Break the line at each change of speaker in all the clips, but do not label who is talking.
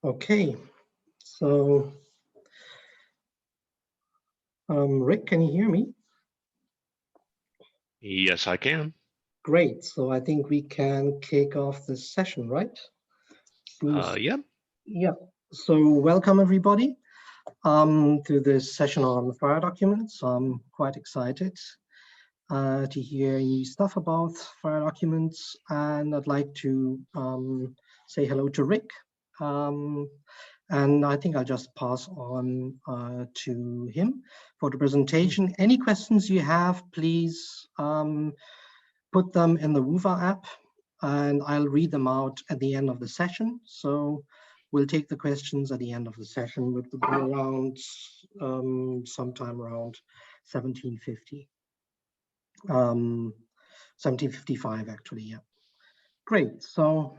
Okay, so Rick, can you hear me?
Yes, I can.
Great. So I think we can kick off this session, right?
Yeah.
Yeah. So welcome everybody to this session on FHIR documents. I'm quite excited to hear new stuff about FHIR documents, and I'd like to say hello to Rick. And I think I'll just pass on to him for the presentation. Any questions you have, please put them in the Woover app, and I'll read them out at the end of the session. So we'll take the questions at the end of the session, which will be around sometime around 1750. 1755 actually, yeah. Great, so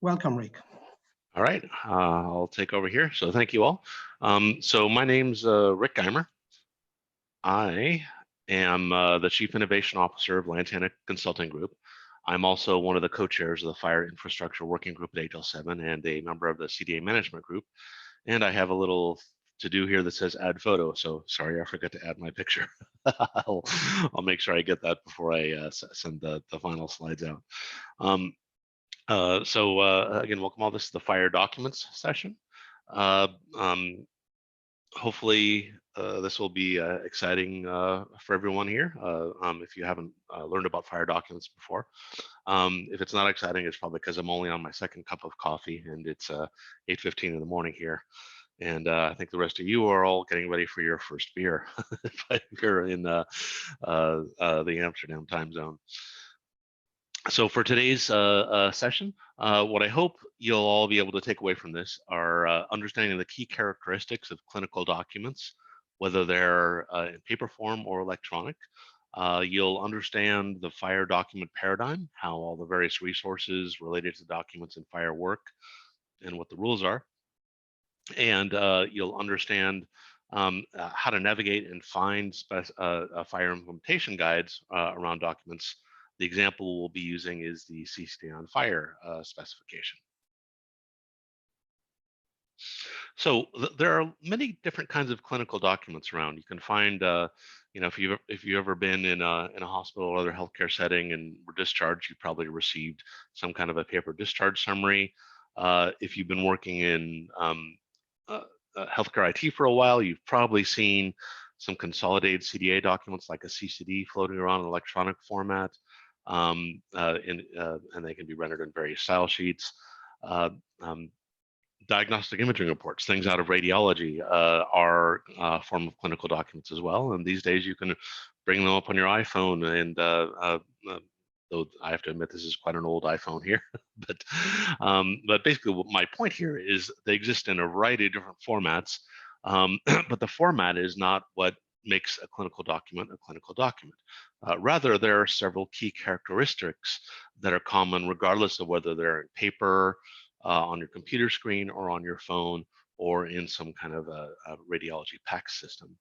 welcome, Rick.
All right, I'll take over here. So thank you all. So my name's Rick Geimer. I am the Chief Innovation Officer of Lantana Consulting Group. I'm also one of the co-chairs of the FHIR Infrastructure Working Group at HL7 and a member of the CDA Management Group. And I have a little to do here that says add photo. So sorry, I forgot to add my picture. I'll make sure I get that before I send the final slides out. Again, welcome all. This is the FHIR documents session. Hopefully this will be exciting for everyone here. If you haven't learned about FHIR documents before, if it's not exciting, it's probably because I'm only on my second cup of coffee and it's 8:15 in the morning here. And I think the rest of you are all getting ready for your first beer if you're in the Amsterdam time zone. So for today's session, what I hope you'll all be able to take away from this are understanding the key characteristics of clinical documents, whether they're in paper form or electronic. You'll understand the FHIR document paradigm, how all the various resources related to documents in FHIR work, and what the rules are. And you'll understand how to navigate and find FHIR implementation guides around documents. The example we'll be using is the C-CDA and FHIR specification. So there are many different kinds of clinical documents around. You can find, if you've ever been in a hospital or other healthcare setting and were discharged, you probably received some kind of a paper discharge summary. If you've been working in healthcare IT for a while, you've probably seen some consolidated CDA documents like a C-CDA floating around in electronic format, and they can be rendered in various style sheets. Diagnostic imaging reports, things out of radiology, are a form of clinical documents as well. And these days you can bring them up on your iPhone. And though I have to admit this is quite an old iPhone here, but basically what my point here is they exist in a variety of different formats, but the format is not what makes a clinical document a clinical document. Rather, there are several key characteristics that are common regardless of whether they're in paper, on your computer screen, or on your phone, or in some kind of a radiology PACS system.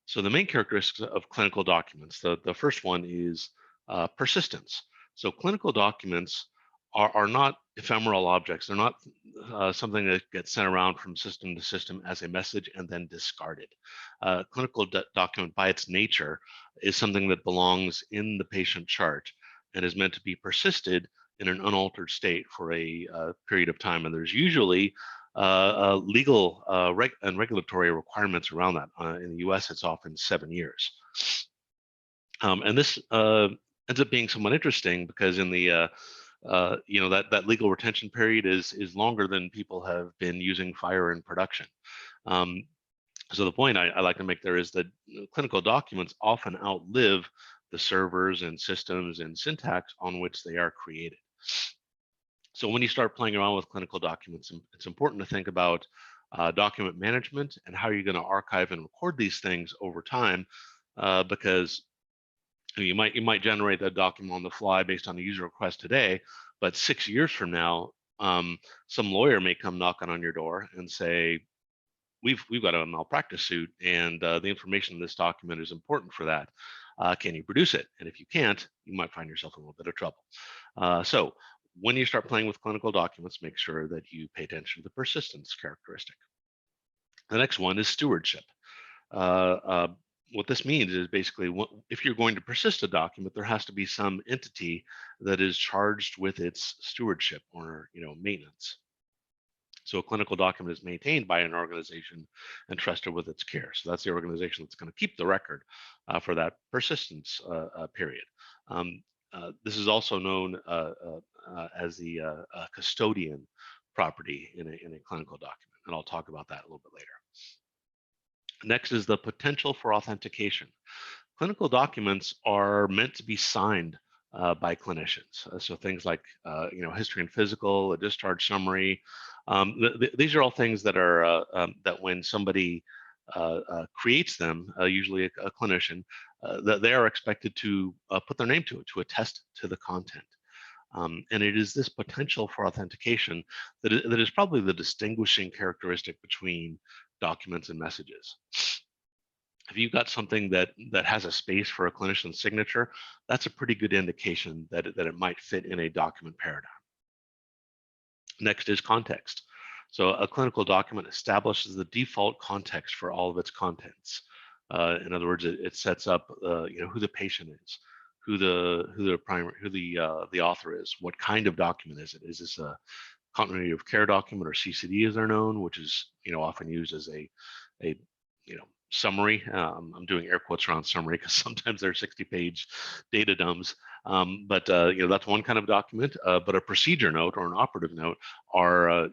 So the main characteristics of clinical documents, the first one is persistence. So clinical documents are not ephemeral objects. They're not something that gets sent around from system to system as a message and then discarded. Clinical document by its nature is something that belongs in the patient chart and is meant to be persisted in an unaltered state for a period of time. And there's usually legal and regulatory requirements around that. In the US, it's often 7 years. And this ends up being somewhat interesting because in the that legal retention period is longer than people have been using FHIR in production. So the point I like to make there is that clinical documents often outlive the servers and systems and syntax on which they are created. So when you start playing around with clinical documents, it's important to think about document management and how you're going to archive and record these things over time, because you might generate that document on the fly based on a user request today, but 6 years from now, some lawyer may come knocking on your door and say, we've got a malpractice suit, and the information in this document is important for that. Can you produce it? And if you can't, you might find yourself in a little bit of trouble. So when you start playing with clinical documents, make sure that you pay attention to the persistence characteristic. The next one is stewardship. What this means is basically if you're going to persist a document, there has to be some entity that is charged with its stewardship or maintenance. So a clinical document is maintained by an organization entrusted with its care. So that's the organization that's going to keep the record for that persistence period. This is also known as the custodian property in a clinical document, and I'll talk about that a little bit later. Next is the potential for authentication. Clinical documents are meant to be signed by clinicians. So things like, history and physical, a discharge summary. These are all things that are that when somebody creates them, usually a clinician, that they are expected to put their name to it, to attest to the content. And it is this potential for authentication that is probably the distinguishing characteristic between documents and messages. If you've got something that has a space for a clinician's signature, that's a pretty good indication that it might fit in a document paradigm. Next is context. So a clinical document establishes the default context for all of its contents. In other words, it sets up who the patient is, who the author is, what kind of document is it? Is this a continuity of care document, or C-CDA as they're known, which is often used as a summary. I'm doing air quotes around summary because sometimes they're 60-page data dumps. But that's one kind of document. But a procedure note or an operative note are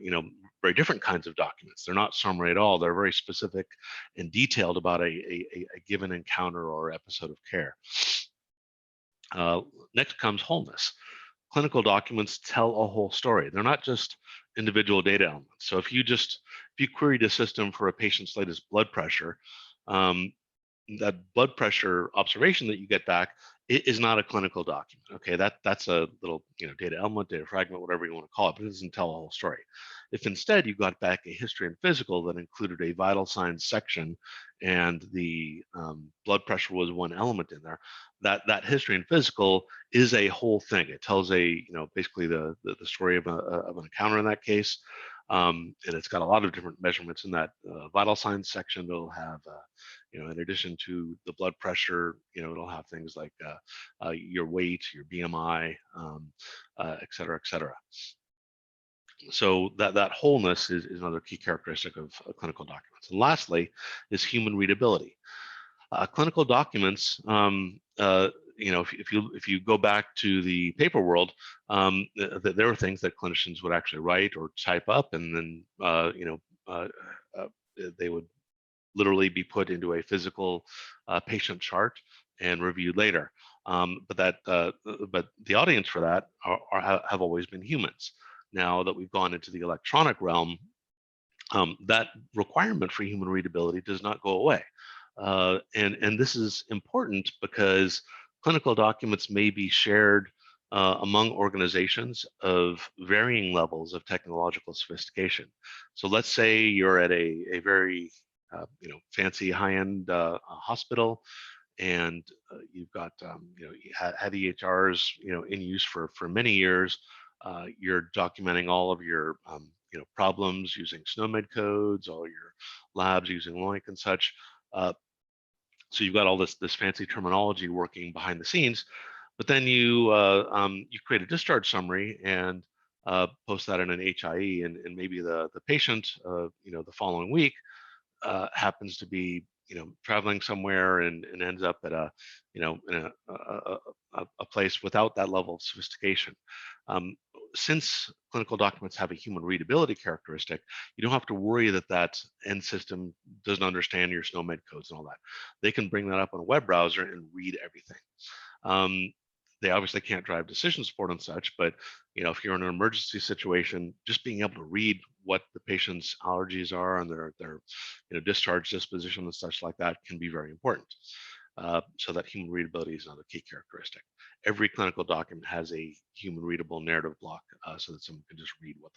very different kinds of documents. They're not summary at all. They're very specific and detailed about a given encounter or episode of care. Next comes wholeness. Clinical documents tell a whole story. They're not just individual data elements. So if you queried a system for a patient's latest blood pressure, that blood pressure observation that you get back is not a clinical document. Okay, that's a little data element, data fragment, whatever you want to call it, but it doesn't tell a whole story. If instead you got back a history and physical that included a vital signs section and the blood pressure was one element in there, that history and physical is a whole thing. It tells basically the story of an encounter in that case. And it's got a lot of different measurements in that vital signs section. It'll have, in addition to the blood pressure, it'll have things like your weight, your BMI, et cetera, et cetera. So that wholeness is another key characteristic of clinical documents. And lastly is human readability. Clinical documents, if you go back to the paper world, there were things that clinicians would actually write or type up, and then they would literally be put into a physical patient chart and reviewed later. But the audience for that have always been humans. Now that we've gone into the electronic realm, that requirement for human readability does not go away. And this is important because clinical documents may be shared among organizations of varying levels of technological sophistication. So let's say you're at a very fancy high-end hospital, and you've got you had EHRs in use for many years. You're documenting all of your problems using SNOMED codes, all your labs using LOINC and such. So you've got all this fancy terminology working behind the scenes, but then you create a discharge summary and post that in an HIE, and maybe the patient the following week happens to be traveling somewhere and ends up at a place without that level of sophistication. Since clinical documents have a human readability characteristic, you don't have to worry that end system doesn't understand your SNOMED codes and all that. They can bring that up on a web browser and read everything. They obviously can't drive decision support and such, but if you're in an emergency situation, just being able to read what the patient's allergies are and their discharge disposition and such like that can be very important. So that human readability is another key characteristic. Every clinical document has a human readable narrative block so that someone can just read what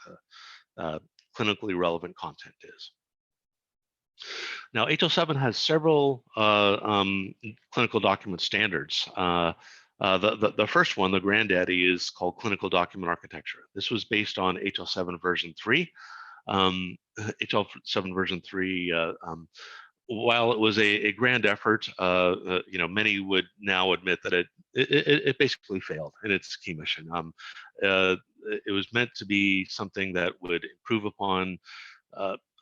the clinically relevant content is. Now, HL7 has several clinical document standards. The first one, the granddaddy, is called clinical document architecture. This was based on HL7 version 3. HL7 version 3, while it was a grand effort, many would now admit that it basically failed in its key mission. It was meant to be something that would improve upon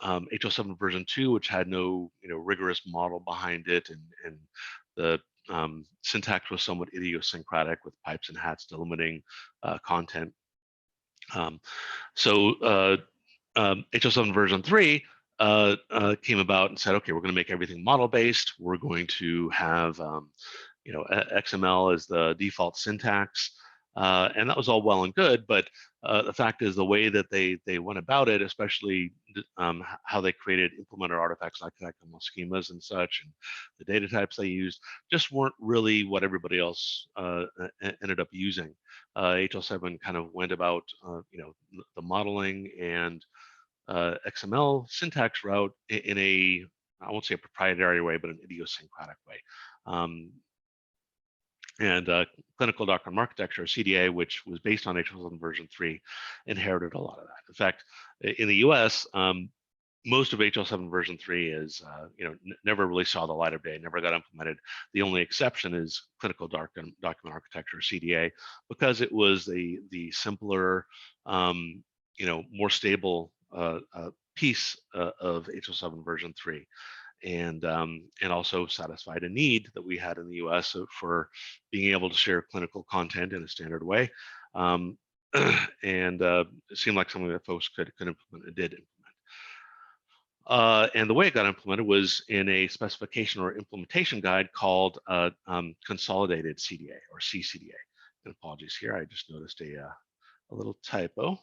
HL7 version 2, which had no rigorous model behind it, and the syntax was somewhat idiosyncratic with pipes and hats delimiting content. So HL7 version 3 came about and said, okay, we're going to make everything model-based. We're going to have XML as the default syntax. And that was all well and good, but the fact is the way that they went about it, especially how they created implemented artifacts like XML schemas and such, and the data types they used, just weren't really what everybody else ended up using. HL7 kind of went about the modeling and XML syntax route in a, I won't say a proprietary way, but an idiosyncratic way. And clinical document architecture, or CDA, which was based on HL7 version 3, inherited a lot of that. In fact, in the US, most of HL7 version 3 is, never really saw the light of day, never got implemented. The only exception is clinical document architecture, CDA, because it was the simpler, more stable piece of HL7 version 3. And also satisfied a need that we had in the US for being able to share clinical content in a standard way. And it seemed like something that folks could implement and did implement. And the way it got implemented was in a specification or implementation guide called Consolidated CDA, or C-CDA. And apologies here, I just noticed a little typo,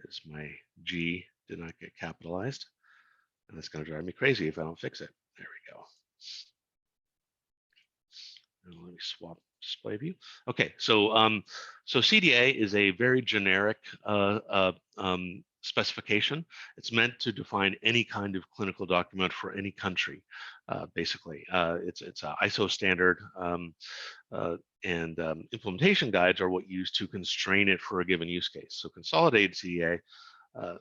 as my G did not get capitalized. And that's going to drive me crazy if I don't fix it. There we go. And let me swap display view. Okay, so CDA is a very generic specification. It's meant to define any kind of clinical document for any country, basically. It's an ISO standard, and implementation guides are what used to constrain it for a given use case. So Consolidated CDA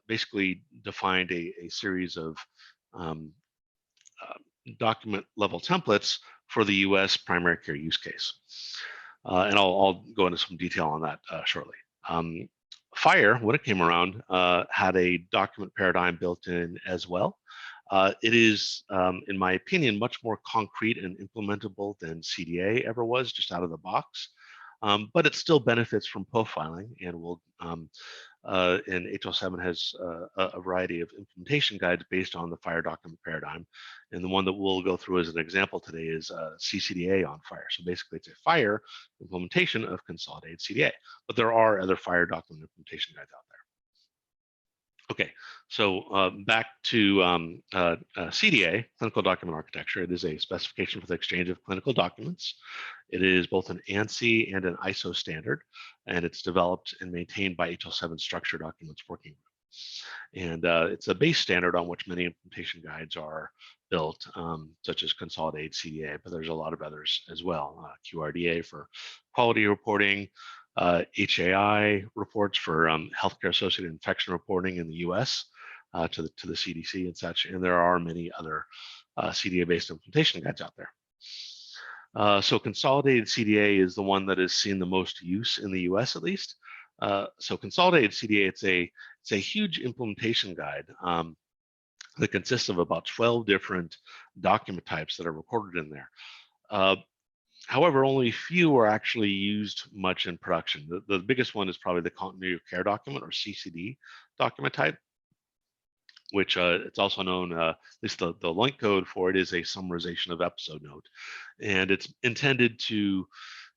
basically defined a series of document level templates for the US primary care use case. And I'll go into some detail on that shortly. FHIR, when it came around, had a document paradigm built in as well. It is, in my opinion, much more concrete and implementable than CDA ever was, just out of the box. But it still benefits from profiling, and will and HL7 has a variety of implementation guides based on the FHIR document paradigm. And the one that we'll go through as an example today is C-CDA on FHIR. So basically it's a FHIR implementation of Consolidated CDA, but there are other FHIR document implementation guides out there. Okay, so back to CDA, Clinical Document Architecture. It is a specification for the exchange of clinical documents. It is both an ANSI and an ISO standard, and it's developed and maintained by HL7 Structure Documents Working Group. And it's a base standard on which many implementation guides are built, such as Consolidated CDA, but there's a lot of others as well. QRDA for quality reporting, HAI reports for healthcare-associated infection reporting in the U.S. To the CDC and such, and there are many other CDA-based implementation guides out there. So Consolidated CDA is the one that has seen the most use in the U.S. at least. So Consolidated CDA, it's a huge implementation guide that consists of about 12 different document types that are recorded in there. However, only few are actually used much in production. The biggest one is probably the continuity of care document, or C-CD document type, which it's also known, at least the link code for it is a summarization of episode note. And it's intended to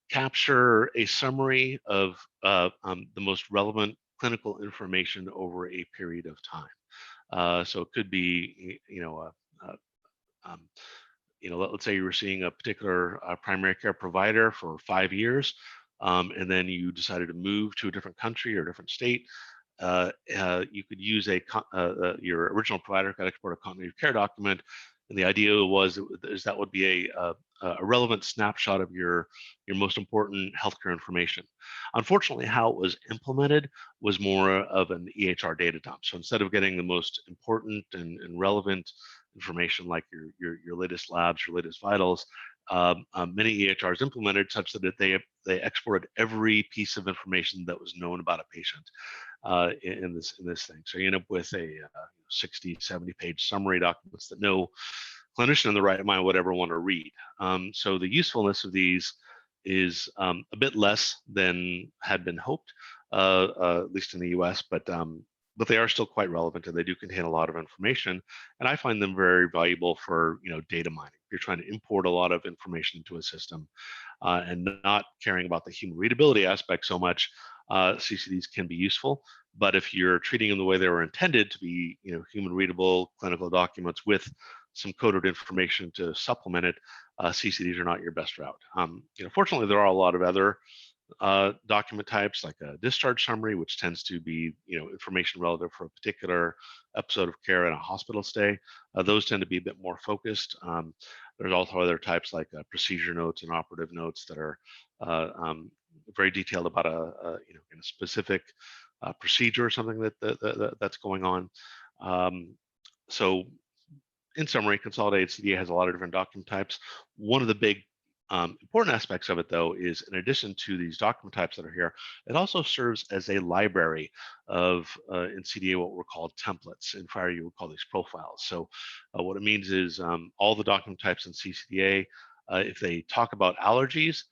capture a summary of the most relevant clinical information over a period of time. So it could be, let's say you were seeing a particular primary care provider for 5 years, and then you decided to move to a different country or different state. You could use your original provider could export a continuity of care document, and the idea was that would be a relevant snapshot of your most important healthcare information. Unfortunately, how it was implemented was more of an EHR data dump. So instead of getting the most important and relevant information like your latest labs, your latest vitals, many EHRs implemented such that they exported every piece of information that was known about a patient in this thing. So you end up with a 60, 70 page summary documents that no clinician in the right mind would ever want to read. So the usefulness of these is a bit less than had been hoped, at least in the US, but they are still quite relevant, and they do contain a lot of information. And I find them very valuable for data mining. If you're trying to import a lot of information into a system and not caring about the human readability aspect so much, CCDs can be useful. But if you're treating them the way they were intended to be, human readable clinical documents with some coded information to supplement it, CCDs are not your best route. Fortunately, there are a lot of other document types like a discharge summary, which tends to be information relative for a particular episode of care in a hospital stay. Those tend to be a bit more focused. There's also other types like procedure notes and operative notes that are very detailed about a specific procedure or something that's going on. So in summary, Consolidated CDA has a lot of different document types. One of the big important aspects of it, though, is in addition to these document types that are here, it also serves as a library of, in CDA, what were called templates. In FHIR, you would call these profiles. So what it means is all the document types in C-CDA, if they talk about allergies,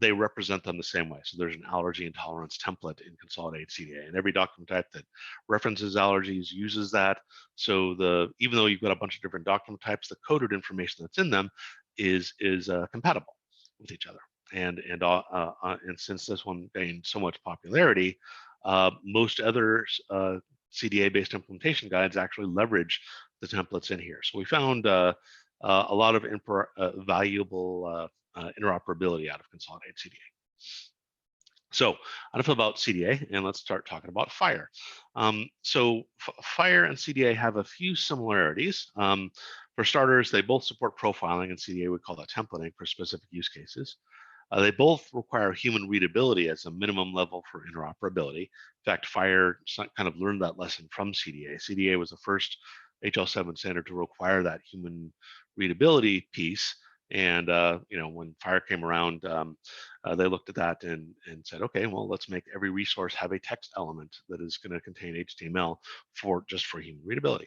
they represent them the same way. So there's an allergy intolerance template in Consolidated CDA, and every document type that references allergies uses that. So even though you've got a bunch of different document types, the coded information that's in them is compatible with each other. And since this one gained so much popularity, most other CDA-based implementation guides actually leverage the templates in here. So we found a lot of valuable interoperability out of Consolidated CDA. So enough about CDA, and let's start talking about FHIR. So FHIR and CDA have a few similarities. For starters, they both support profiling, and CDA would call that templating for specific use cases. They both require human readability as a minimum level for interoperability. In fact, FHIR kind of learned that lesson from CDA. CDA was the first HL7 standard to require that human readability piece. And when FHIR came around, they looked at that and said, okay, well, let's make every resource have a text element that is going to contain HTML just for human readability.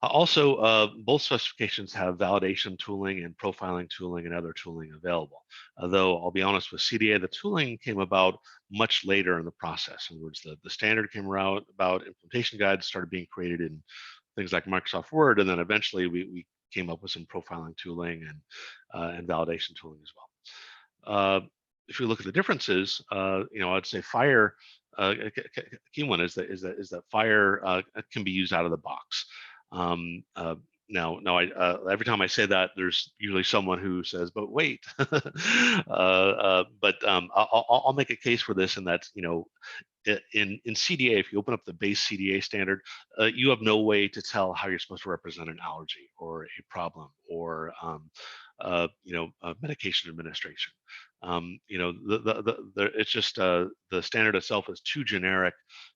Also, both specifications have validation tooling and profiling tooling and other tooling available. Though I'll be honest, with CDA, the tooling came about much later in the process. In other words, the standard came around about implementation guides started being created in things like Microsoft Word, and then eventually we came up with some profiling tooling and validation tooling as well. If you look at the differences, I'd say FHIR. A key one is that FHIR can be used out of the box. Now, every time I say that, there's usually someone who says, "But wait," but I'll make a case for this, and that's in CDA, if you open up the base CDA standard, you have no way to tell how you're supposed to represent an allergy or a problem or medication administration. It's just the standard itself is too generic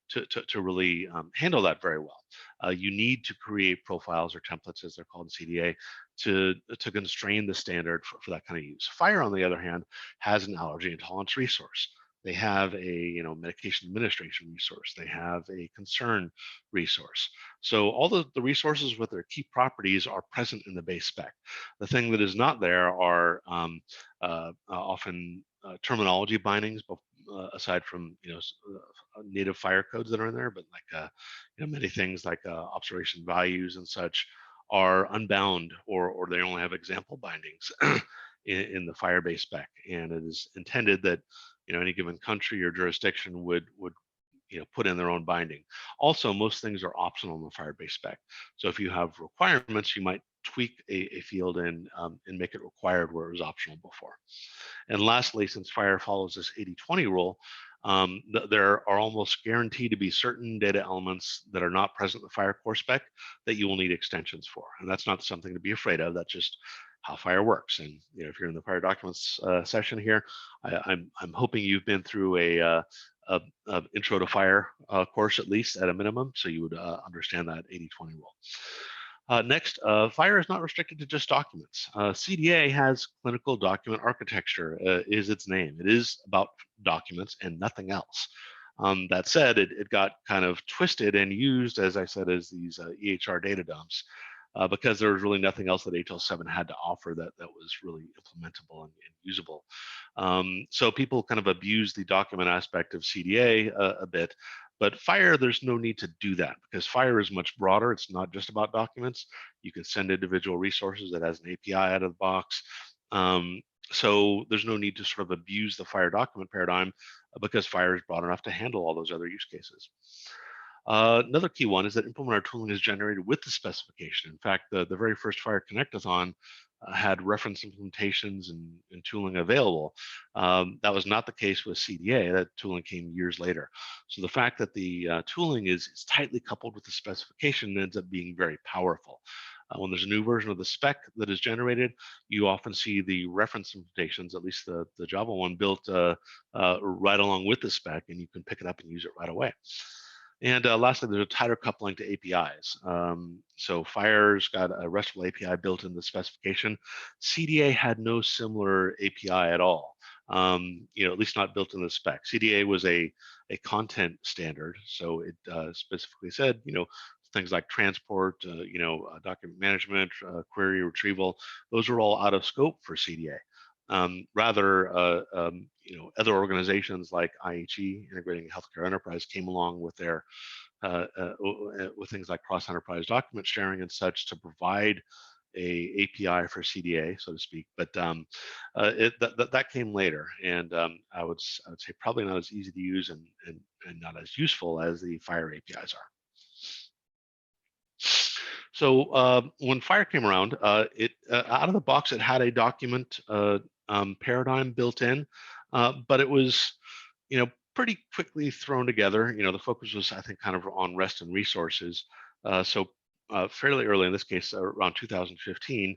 to really handle that very well. You need to create profiles or templates, as they're called in CDA, to constrain the standard for that kind of use. FHIR, on the other hand, has an allergy intolerance resource. They have a medication administration resource. They have a concern resource. So all the resources with their key properties are present in the base spec. The thing that is not there are often terminology bindings, aside from native FHIR codes that are in there, but like many things like observation values and such are unbound, or they only have example bindings in the FHIR base spec, and it is intended that any given country or jurisdiction would put in their own binding. Also, most things are optional in the FHIR base spec. So if you have requirements, you might tweak a field and make it required where it was optional before. And lastly, since FHIR follows this 80-20 rule, there are almost guaranteed to be certain data elements that are not present in the FHIR core spec that you will need extensions for. And that's not something to be afraid of. That's just how FHIR works. And if you're in the FHIR documents session here, I'm hoping you've been through a intro to FHIR course at least at a minimum, so you would understand that 80-20 rule. Next, FHIR is not restricted to just documents. CDA has clinical document architecture, is its name. It is about documents and nothing else. That said, it got kind of twisted and used, as I said, as these EHR data dumps, because there was really nothing else that HL7 had to offer that was really implementable and usable. So people kind of abuse the document aspect of CDA a bit, but FHIR, there's no need to do that because FHIR is much broader. It's not just about documents. You can send individual resources that has an API out of the box. So there's no need to sort of abuse the FHIR document paradigm because FHIR is broad enough to handle all those other use cases. Another key one is that implementer tooling is generated with the specification. In fact, the very first FHIR Connectathon had reference implementations and tooling available. That was not the case with CDA. That tooling came years later. So the fact that the tooling is tightly coupled with the specification ends up being very powerful. When there's a new version of the spec that is generated, you often see the reference implementations, at least the Java one, built right along with the spec, and you can pick it up and use it right away. And lastly, there's a tighter coupling to APIs. So FHIR's got a RESTful API built in the specification. CDA had no similar API at all. At least not built in the spec. CDA was a content standard, so it specifically said, things like transport, document management, query retrieval. Those are all out of scope for CDA. Rather, other organizations like IHE, Integrating Healthcare Enterprise, came along with their with things like cross-enterprise document sharing and such to provide a API for CDA, so to speak. But that came later, and I would say probably not as easy to use and not as useful as the FHIR APIs are. So when FHIR came around, it out of the box, it had a document paradigm built in, but it was, pretty quickly thrown together. The focus was, I think, kind of on REST and resources. So fairly early, in this case, around 2015,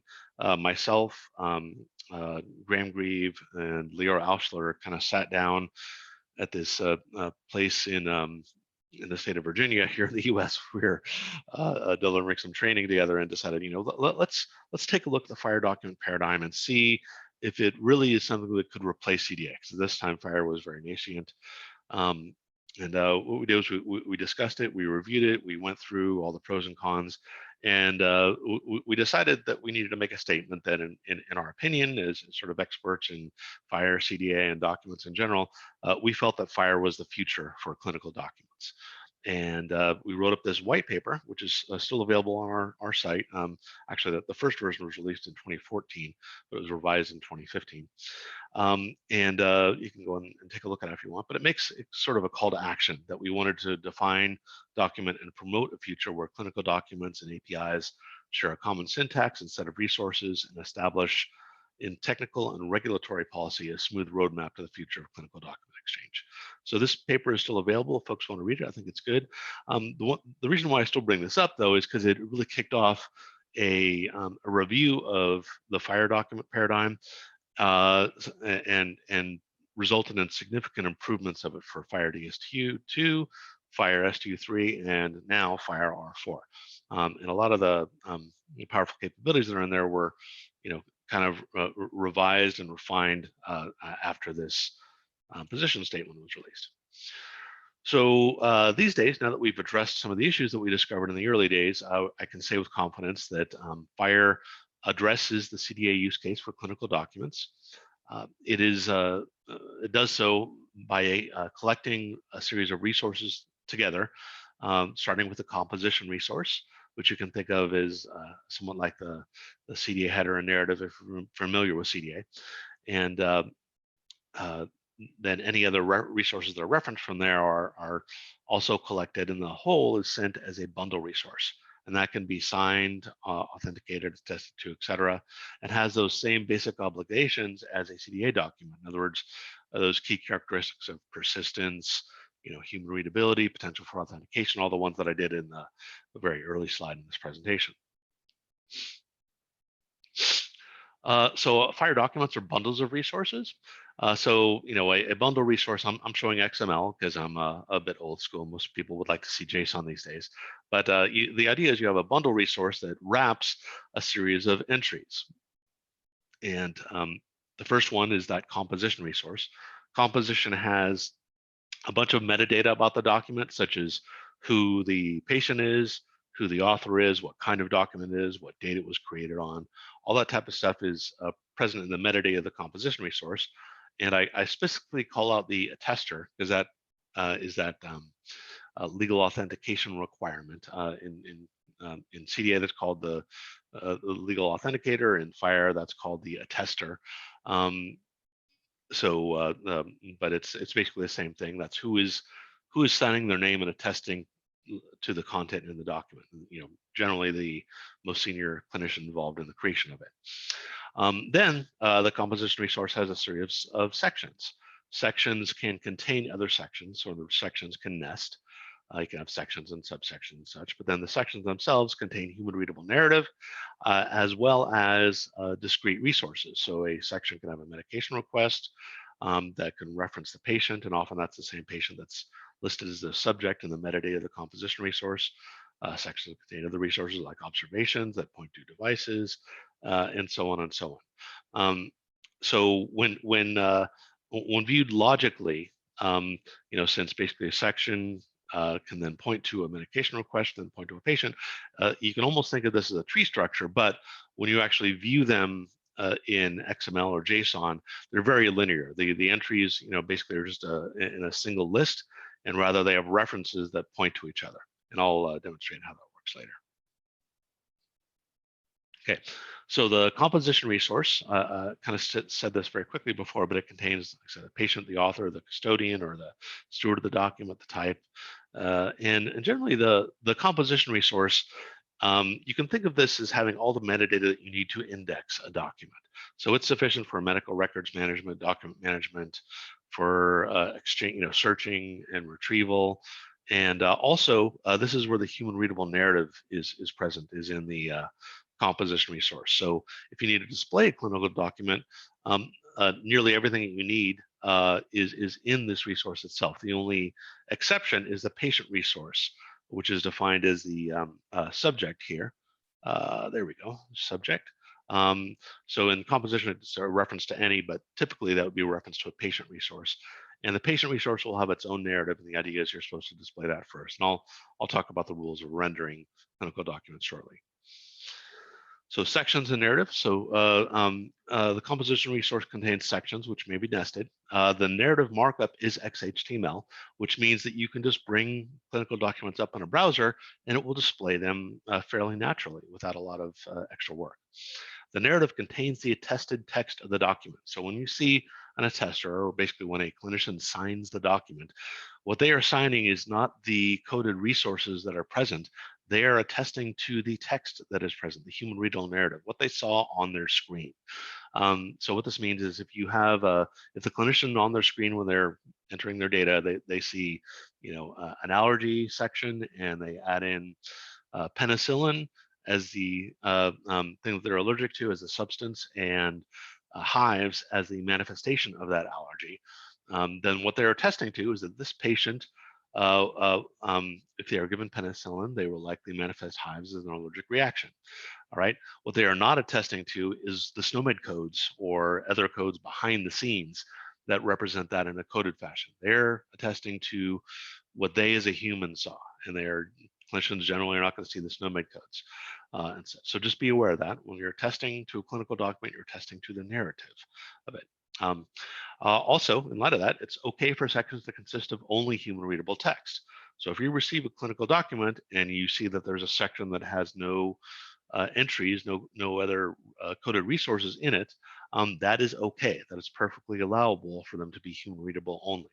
myself, Graham Grieve, and Leora Auschler kind of sat down at this place in the state of Virginia here in the U.S. We're delivering some training together and decided, let's take a look at the FHIR document paradigm and see if it really is something that could replace CDA. So this time FHIR was very nascent. And what we did was we discussed it, we reviewed it, we went through all the pros and cons, and we decided that we needed to make a statement that in our opinion, as sort of experts in FHIR, CDA, and documents in general, we felt that FHIR was the future for clinical documents. And we wrote up this white paper, which is still available on our site. Actually, the first version was released in 2014, but it was revised in 2015. You can go and take a look at it if you want, but it makes it sort of a call to action that we wanted to define, document, and promote a future where clinical documents and APIs share a common syntax and set of resources and establish in technical and regulatory policy a smooth roadmap to the future of clinical document exchange. So this paper is still available if folks want to read it. I think it's good. The reason why I still bring this up, though, is because it really kicked off a review of the FHIR document paradigm and resulted in significant improvements of it for FHIR DSTU2, FHIR STU3, and now FHIR R4. And a lot of the powerful capabilities that are in there were, kind of revised and refined after this position statement was released. So these days, now that we've addressed some of the issues that we discovered in the early days, I can say with confidence that FHIR addresses the CDA use case for clinical documents. It does so by collecting a series of resources together, starting with the composition resource, which you can think of as somewhat like the CDA header and narrative if you're familiar with CDA. And then any other resources that are referenced from there are also collected, and the whole is sent as a bundle resource. And that can be signed, authenticated, attested to, et cetera, and has those same basic obligations as a CDA document. In other words, those key characteristics of persistence, human readability, potential for authentication, all the ones that I did in the very early slide in this presentation. So FHIR documents are bundles of resources. So a bundle resource, I'm showing XML because I'm a bit old school. Most people would like to see JSON these days. But the idea is you have a bundle resource that wraps a series of entries. And the first one is that composition resource. Composition has a bunch of metadata about the document, such as who the patient is, who the author is, what kind of document it is, what date it was created on. All that type of stuff is present in the metadata of the composition resource. And I specifically call out the attester because that is that legal authentication requirement. In CDA, that's called the legal authenticator. In FHIR, that's called the attester. But it's basically the same thing. That's who is signing their name and attesting to the content in the document. Generally the most senior clinician involved in the creation of it. Then the composition resource has a series of sections. Sections can contain other sections, or the sections can nest. You can have sections and subsections and such, but then the sections themselves contain human readable narrative as well as discrete resources. So a section can have a medication request that can reference the patient, and often that's the same patient that's listed as the subject in the metadata of the composition resource. Sections contain other resources like observations that point to devices, and so on and so on. So when viewed logically, since basically a section can then point to a medication request, then point to a patient, you can almost think of this as a tree structure, but when you actually view them in XML or JSON, they're very linear. The entries, basically are just in a single list, and rather they have references that point to each other. And I'll demonstrate how that works later. Okay, so the composition resource, kind of said this very quickly before, but it contains, like I said, the patient, the author, the custodian, or the steward of the document, the type. And generally the composition resource, you can think of this as having all the metadata that you need to index a document. So it's sufficient for medical records management, document management, for exchange, searching and retrieval. And also, this is where the human readable narrative is present, is in the composition resource. So if you need to display a clinical document, nearly everything that you need is in this resource itself. The only exception is the patient resource, which is defined as the subject here. There we go, subject. So in composition, it's a reference to any, but typically that would be a reference to a patient resource. And the patient resource will have its own narrative, and the idea is you're supposed to display that first. And I'll talk about the rules of rendering clinical documents shortly. So sections and narrative. So the composition resource contains sections which may be nested. The narrative markup is XHTML, which means that you can just bring clinical documents up in a browser and it will display them fairly naturally without a lot of extra work. The narrative contains the attested text of the document. So when you see an attester, or basically when a clinician signs the document, what they are signing is not the coded resources that are present. They are attesting to the text that is present, the human readable narrative, what they saw on their screen. So what this means is if you have if the clinician on their screen when they're entering their data, they see, an allergy section, and they add in penicillin as the thing that they're allergic to as a substance, and hives as the manifestation of that allergy, then what they're attesting to is that this patient, if they are given penicillin, they will likely manifest hives as an allergic reaction. All right. What they are not attesting to is the SNOMED codes or other codes behind the scenes that represent that in a coded fashion. They're attesting to what they as a human saw, and clinicians generally are not going to see the SNOMED codes. And so just be aware of that. When you're testing to a clinical document, you're testing to the narrative of it. Also, in light of that, it's okay for sections to consist of only human readable text. So if you receive a clinical document and you see that there's a section that has no entries, no other coded resources in it, that is okay. That is perfectly allowable for them to be human readable only.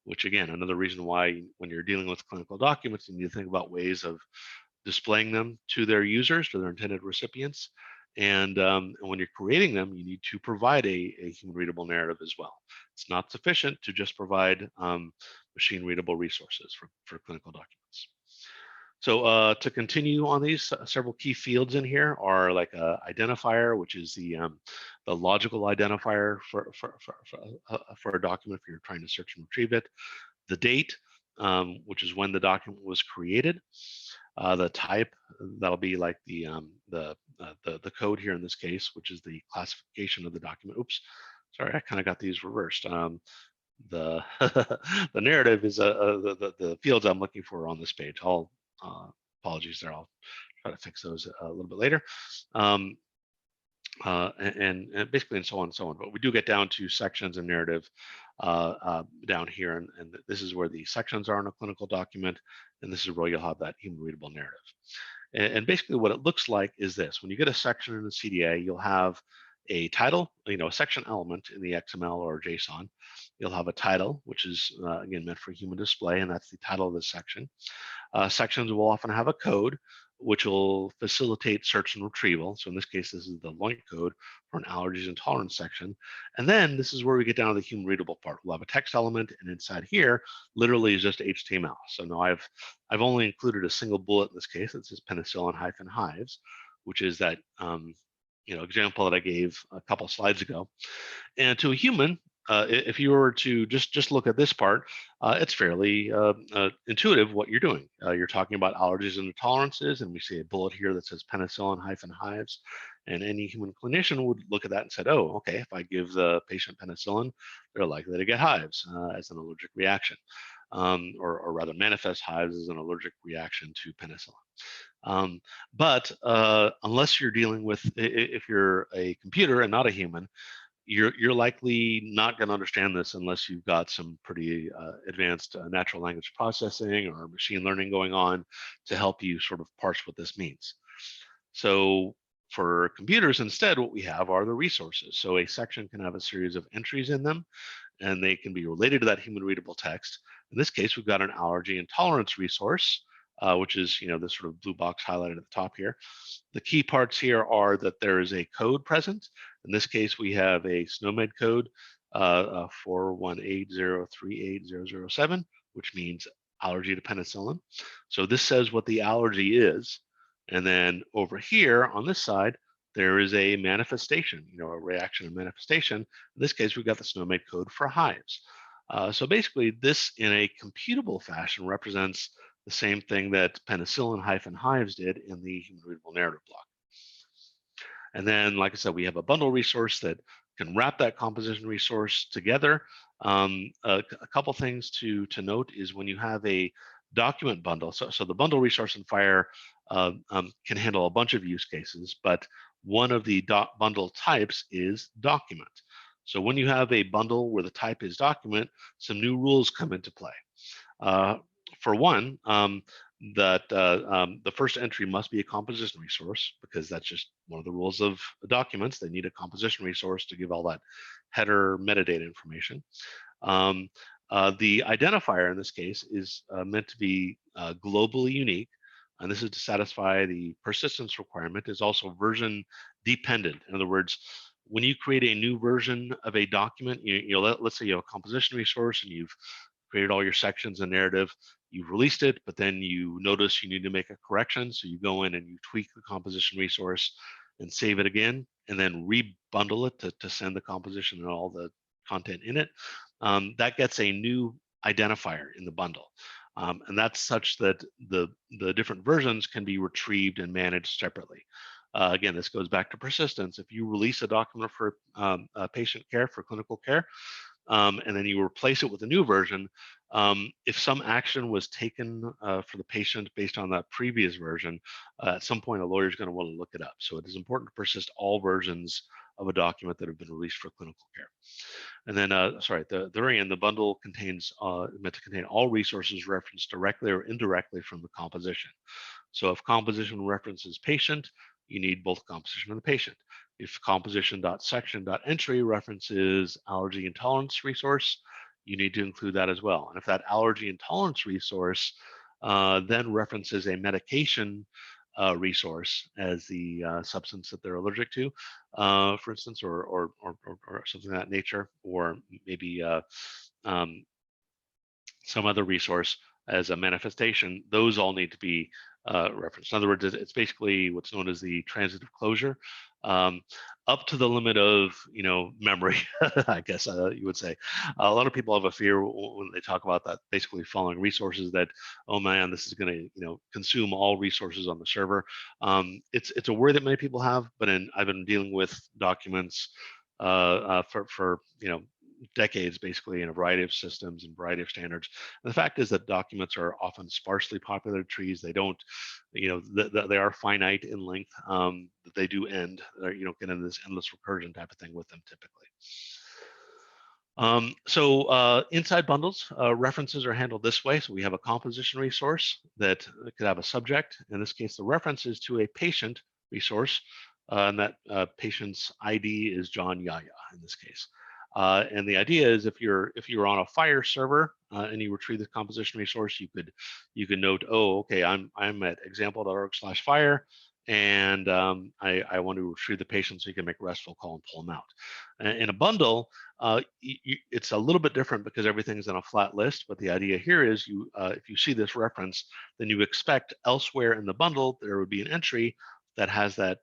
Which again, another reason why when you're dealing with clinical documents, you need to think about ways of displaying them to their users, to their intended recipients. And when you're creating them, you need to provide a human readable narrative as well. It's not sufficient to just provide machine readable resources for clinical documents. So to continue on these, several key fields in here are like a identifier, which is the logical identifier for a document if you're trying to search and retrieve it. The date, which is when the document was created. The type, that'll be like the code here in this case, which is the classification of the document. Oops, sorry, I kind of got these reversed. The the narrative is the fields I'm looking for on this page. I'll apologies there. I'll try to fix those a little bit later. And basically and so on and so on. But we do get down to sections and narrative down here, and this is where the sections are in a clinical document, and this is where you'll have that human readable narrative. And basically what it looks like is this: when you get a section in the CDA, you'll have a title, a section element in the XML or JSON. You'll have a title, which is again meant for human display, and that's the title of the section. Sections will often have a code, which will facilitate search and retrieval. So in this case, this is the LOINC code for an allergies and tolerance section. And then this is where we get down to the human readable part. We'll have a text element, and inside here literally is just HTML. So now I've only included a single bullet in this case. It says penicillin-hives, which is that example that I gave a couple slides ago. And to a human, if you were to just look at this part, it's fairly intuitive what you're doing. You're talking about allergies and intolerances, and we see a bullet here that says penicillin-hives, and any human clinician would look at that and said, oh, okay, if I give the patient penicillin, they're likely to get hives as an allergic reaction, or rather manifest hives as an allergic reaction to penicillin. But unless you're dealing with, if you're a computer and not a human, you're likely not going to understand this unless you've got some pretty advanced natural language processing or machine learning going on to help you sort of parse what this means. So for computers, instead, what we have are the resources. So a section can have a series of entries in them, and they can be related to that human readable text. In this case, we've got an allergy and tolerance resource, which is this sort of blue box highlighted at the top here. The key parts here are that there is a code present. In this case, we have a SNOMED code 418038007, which means allergy to penicillin. So this says what the allergy is. And then over here on this side, there is a manifestation, a reaction and manifestation. In this case, we've got the SNOMED code for hives. So basically, this in a computable fashion represents the same thing that penicillin-hives did in the human readable narrative block. And then, like I said, we have a bundle resource that can wrap that composition resource together. A couple things to note is when you have a document bundle, so the bundle resource in FHIR can handle a bunch of use cases, but one of the bundle types is document. So when you have a bundle where the type is document, some new rules come into play. For one, the first entry must be a composition resource, because that's just one of the rules of documents. They need a composition resource to give all that header metadata information. The identifier in this case is meant to be globally unique, and this is to satisfy the persistence requirement. Is also version dependent. In other words, when you create a new version of a document, let's say you have a composition resource and you've created all your sections and narrative, you've released it, but then you notice you need to make a correction. So you go in and you tweak the composition resource and save it again, and then rebundle it to send the composition and all the content in it. That gets a new identifier in the bundle. And that's such that the different versions can be retrieved and managed separately. Again, this goes back to persistence. If you release a document for patient care, for clinical care, and then you replace it with a new version, if some action was taken for the patient based on that previous version, at some point a lawyer is going to want to look it up. So it is important to persist all versions of a document that have been released for clinical care. And then, sorry, the very end, the bundle contains meant to contain all resources referenced directly or indirectly from the composition. So if composition references patient, you need both composition and the patient. If composition.section.entry references allergy and tolerance resource, you need to include that as well. And if that allergy and tolerance resource then references a medication resource as the substance that they're allergic to, for instance, or something of that nature, or maybe some other resource as a manifestation, those all need to be reference. In other words, it's basically what's known as the transitive closure, up to the limit of memory, I guess you would say. A lot of people have a fear when they talk about that, basically following resources, that, oh man, this is going to consume all resources on the server. It's a worry that many people have, but I've been dealing with documents for decades, basically, in a variety of systems and variety of standards. And the fact is that documents are often sparsely populated trees. They don't, they are finite in length, that they do end. You don't get into this endless recursion type of thing with them typically. So inside bundles, references are handled this way. So we have a composition resource that could have a subject. In this case, the reference is to a patient resource, and that patient's ID is John Yaya in this case. And the idea is, if you're on a FHIR server and you retrieve the composition resource, you could note, oh, okay, I'm at example.org/FHIR, and I want to retrieve the patient, so you can make a RESTful call and pull them out. In a bundle, it's a little bit different because everything's in a flat list. But the idea here is, if you see this reference, then you expect elsewhere in the bundle there would be an entry that has that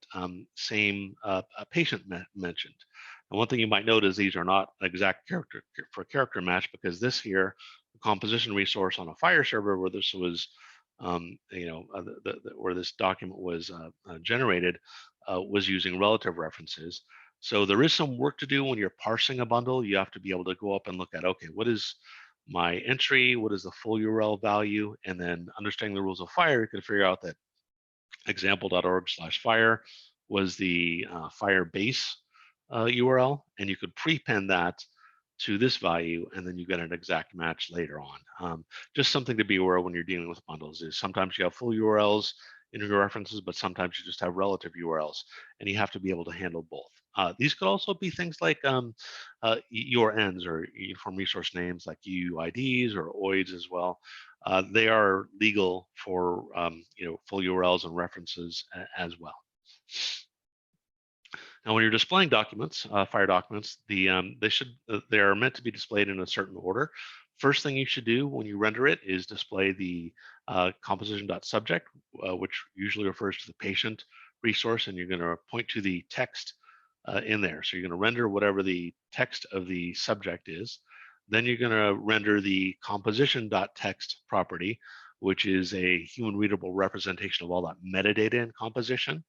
same patient mentioned. And one thing you might note is these are not exact character match, because this here, the composition resource on a FHIR server where this was, where this document was generated, was using relative references. So there is some work to do when you're parsing a bundle. You have to be able to go up and look at, okay, what is my entry? What is the full URL value? And then understanding the rules of FHIR, you can figure out that example.org/FHIR was the FHIR base URL, and you could prepend that to this value, and then you get an exact match later on. Just something to be aware of when you're dealing with bundles is sometimes you have full URLs in your references, but sometimes you just have relative URLs, and you have to be able to handle both. These could also be things like URNs, or uniform resource names, like UUIDs or OIDs as well. They are legal for full URLs and references as well. Now, when you're displaying documents, FHIR documents, they are meant to be displayed in a certain order. First thing you should do when you render it is display the composition.subject, which usually refers to the patient resource, and you're going to point to the text in there. So you're going to render whatever the text of the subject is. Then you're going to render the composition.text property, which is a human readable representation of all that metadata in composition.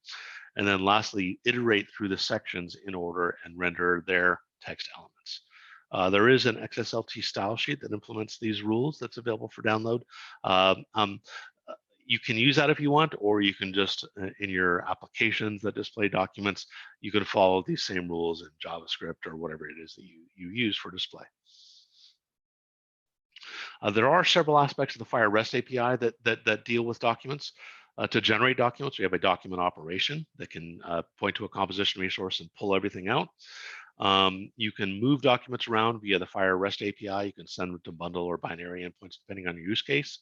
And then lastly, iterate through the sections in order and render their text elements. There is an XSLT style sheet that implements these rules that's available for download. You can use that if you want, or you can just, in your applications that display documents, you can follow these same rules in JavaScript or whatever it is that you use for display. There are several aspects of the FHIR REST API that deal with documents. To generate documents, we have a document operation that can point to a composition resource and pull everything out. You can move documents around via the FHIR REST API. You can send them to bundle or binary endpoints depending on your use case.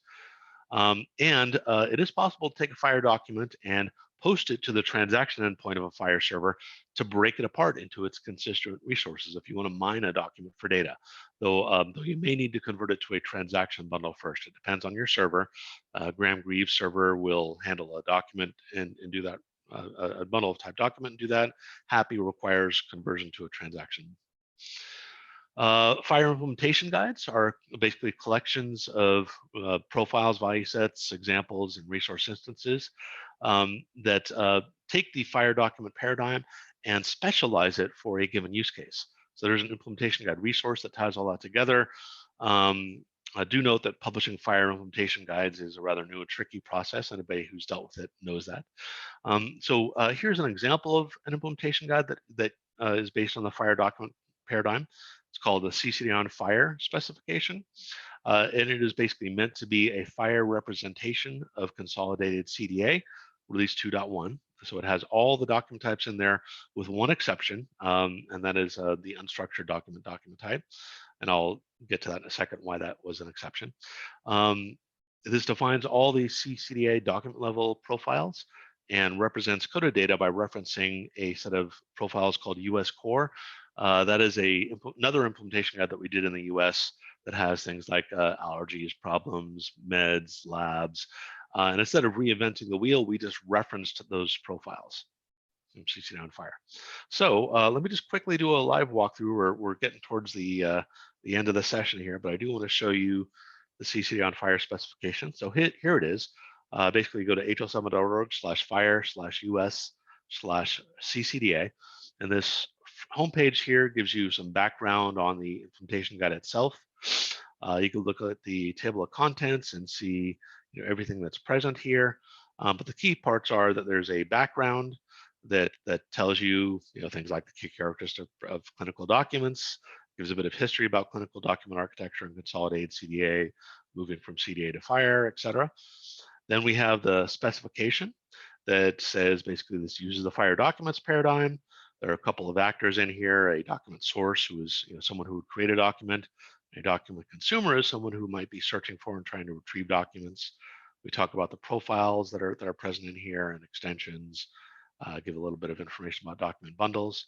It is possible to take a FHIR document and post it to the transaction endpoint of a FHIR server to break it apart into its constituent resources if you want to mine a document for data. Though you may need to convert it to a transaction bundle first. It depends on your server. Graham Greaves' server will handle a document and do that, a bundle of type document and do that. Happy requires conversion to a transaction. FHIR implementation guides are basically collections of profiles, value sets, examples, and resource instances that take the FHIR document paradigm and specialize it for a given use case. So there's an implementation guide resource that ties all that together. I do note that publishing FHIR implementation guides is a rather new and tricky process. Anybody who's dealt with it knows that. Here's an example of an implementation guide that is based on the FHIR document paradigm. It's called the C-CDA and FHIR specification. And it is basically meant to be a FHIR representation of Consolidated CDA, release 2.1. So it has all the document types in there with one exception, and that is the unstructured document type. And I'll get to that in a second, why that was an exception. This defines all the C-CDA document level profiles and represents coded data by referencing a set of profiles called US core. That is another implementation guide that we did in the US that has things like allergies, problems, meds, labs, And instead of reinventing the wheel, we just referenced those profiles from C-CDA and FHIR. So let me just quickly do a live walkthrough. We're getting towards the end of the session here, but I do want to show you the C-CDA and FHIR specification. So here it is. Basically, go to hl7.org/FHIR/US/C-CDA, and this homepage here gives you some background on the implementation guide itself. You can look at the table of contents and see everything that's present here. But the key parts are that there's a background that tells you, things like the key characteristics of clinical documents, gives a bit of history about clinical document architecture and consolidated CDA, moving from CDA to FHIR, et cetera. Then we have the specification that says basically this uses the FHIR documents paradigm. There are a couple of actors in here: a document source, who is someone who would create a document; a document consumer is someone who might be searching for and trying to retrieve documents. We talk about the profiles that are present in here and extensions. Give a little bit of information about document bundles.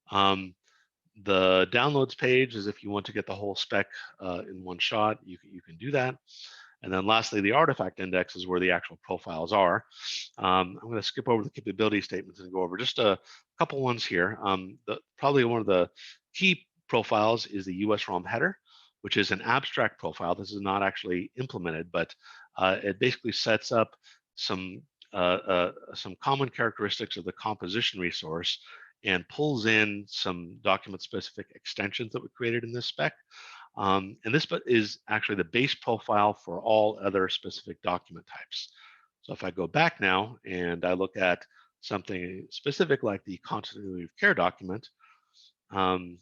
The downloads page is if you want to get the whole spec in one shot, you can do that. And then lastly, the artifact index is where the actual profiles are. I'm going to skip over the capability statements and go over just a couple ones here. Probably one of the key profiles is the US ROM header, which is an abstract profile. This is not actually implemented, but it basically sets up some common characteristics of the composition resource and pulls in some document-specific extensions that we created in this spec. And this is actually the base profile for all other specific document types. So if I go back now and I look at something specific like the continuity of care document, come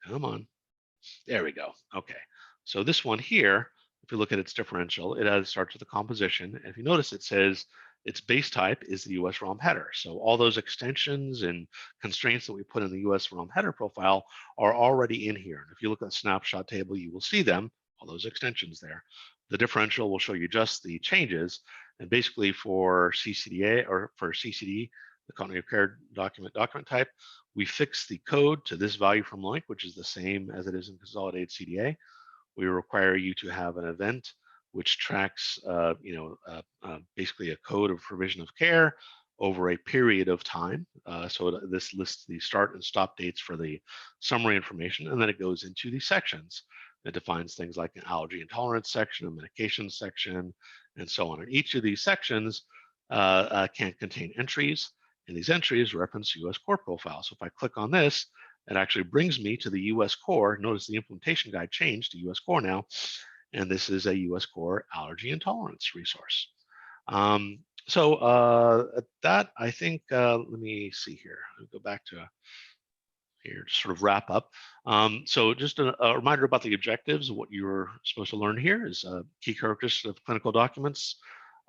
on, there we go. Okay, so this one here, if you look at its differential, it starts with a composition. And if you notice, it says its base type is the US ROM header. So all those extensions and constraints that we put in the US ROM header profile are already in here. And if you look at the snapshot table, you will see them, all those extensions there. The differential will show you just the changes. And basically for C-CDA or for C-CD, the continuity of care document type, we fix the code to this value from LOINC, which is the same as it is in Consolidated CDA. We require you to have an event which tracks, basically a code of provision of care over a period of time. So this lists the start and stop dates for the summary information, and then it goes into the sections. It defines things like an allergy intolerance section, a medication section, and so on. And each of these sections can contain entries, and these entries reference US core profile. So if I click on this, it actually brings me to the US core. Notice the implementation guide changed to US core now, and this is a US core allergy intolerance resource. So at that, I think, let me see here. I'll go back to here to sort of wrap up. So just a reminder about the objectives. What you're supposed to learn here is key characteristics of clinical documents,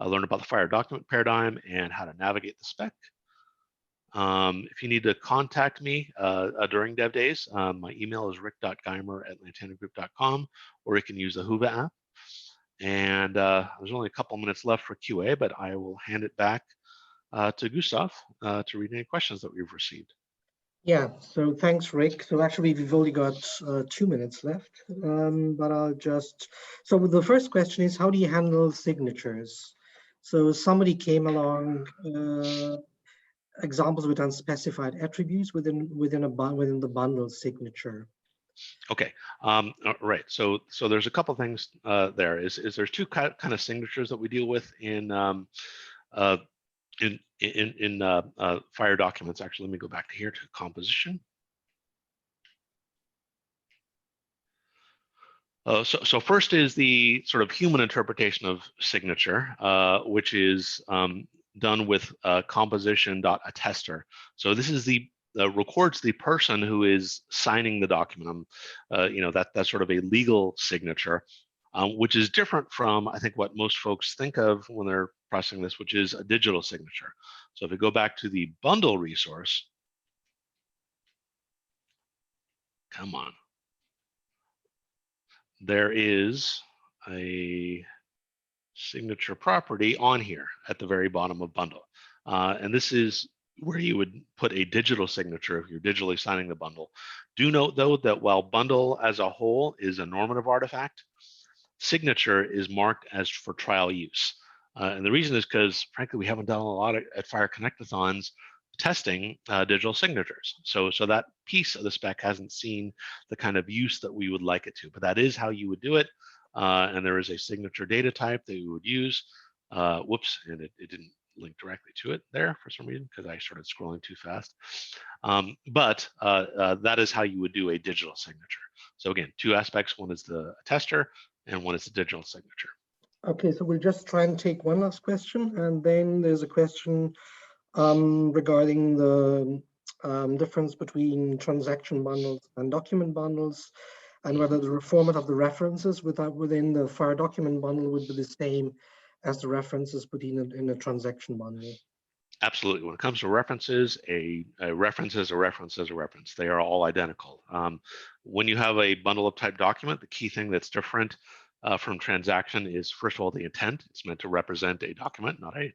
learn about the FHIR document paradigm and how to navigate the spec. If you need to contact me during DevDays, my email is rick.geimer@lantanagroup.com, or you can use the Whova app. And there's only a couple minutes left for QA, but I will hand it back to Gustav to read any questions that we've received.
Yeah, so thanks, Rick. So actually, we've only got 2 minutes left, but I'll just, so the first question is, how do you handle signatures? So somebody came along, examples with unspecified attributes within the bundle signature.
Okay, right. So there's a couple things there. There's two kind of signatures that we deal with in FHIR documents. Actually, let me go back to here to composition. So first is the sort of human interpretation of signature, which is done with composition.attester. So this is the records the person who is signing the document. That's sort of a legal signature, which is different from, I think, what most folks think of when they're processing this, which is a digital signature. So if we go back to the bundle resource, come on, there is a signature property on here at the very bottom of bundle. And this is where you would put a digital signature if you're digitally signing the bundle. Do note, though, that while bundle as a whole is a normative artifact, signature is marked as for trial use. And the reason is because, frankly, we haven't done a lot at FHIR Connectathons testing digital signatures. So that piece of the spec hasn't seen the kind of use that we would like it to, but that is how you would do it. And there is a signature data type that you would use. Whoops, and it didn't link directly to it there for some reason because I started scrolling too fast. But that is how you would do a digital signature. So again, two aspects. One is the attester and one is the digital signature.
Okay, so we'll just try and take one last question. And then there's a question regarding the difference between transaction bundles and document bundles, and whether the format of the references within the FHIR document bundle would be the same as the references in a transaction bundle.
Absolutely. When it comes to references, a reference is a reference is a reference. They are all identical. When you have a bundle of type document, the key thing that's different from transaction is, first of all, the intent. It's meant to represent a document, not a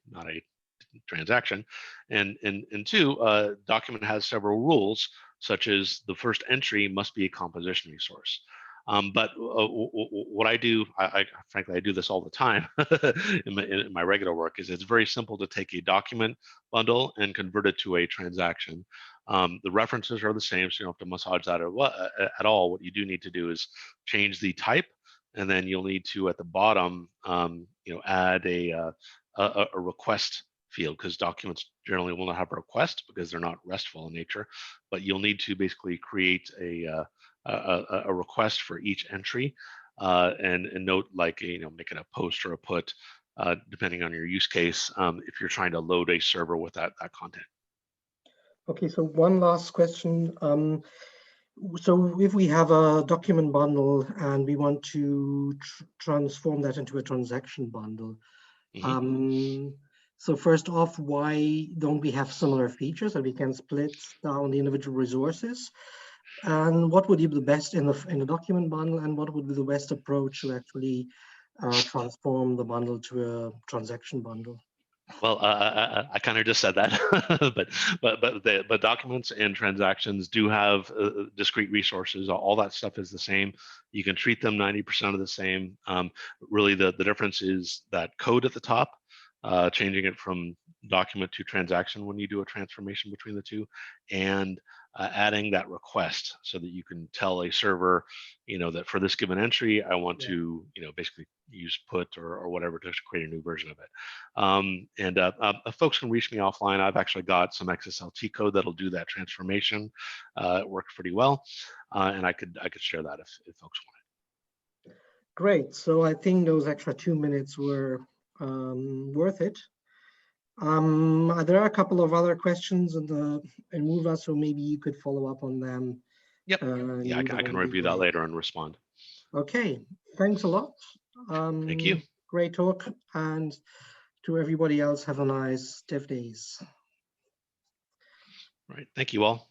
transaction. And two, document has several rules, such as the first entry must be a composition resource. But what I do, frankly, I do this all the time in my regular work, is it's very simple to take a document bundle and convert it to a transaction. The references are the same, so you don't have to massage that at all. What you do need to do is change the type, and then you'll need to, at the bottom, add a request field, because documents generally will not have a request because they're not RESTful in nature. But you'll need to basically create a request for each entry, and note, like, make it a post or a put, depending on your use case, if you're trying to load a server with that content.
Okay, so one last question. So if we have a document bundle and we want to transform that into a transaction bundle, so first off, why don't we have similar features that we can split down the individual resources? And what would be the best in the document bundle, and what would be the best approach to actually transform the bundle to a transaction bundle?
Well, I kind of just said that, but documents and transactions do have discrete resources. All that stuff is the same. You can treat them 90% of the same. Really, the difference is that code at the top, changing it from document to transaction when you do a transformation between the two, and adding that request so that you can tell a server, that for this given entry, I want to, basically use put or whatever to create a new version of it. Folks can reach me offline. I've actually got some XSLT code that'll do that transformation. It works pretty well, and I could share that if folks want it.
Great. So I think those extra 2 minutes were worth it. There are a couple of other questions in Mova, so maybe you could follow up on them.
Yep. Yeah, I can review that later and respond.
Okay. Thanks a lot.
Thank you.
Great talk. And to everybody else, have a nice DevDays.
All right. Thank you all.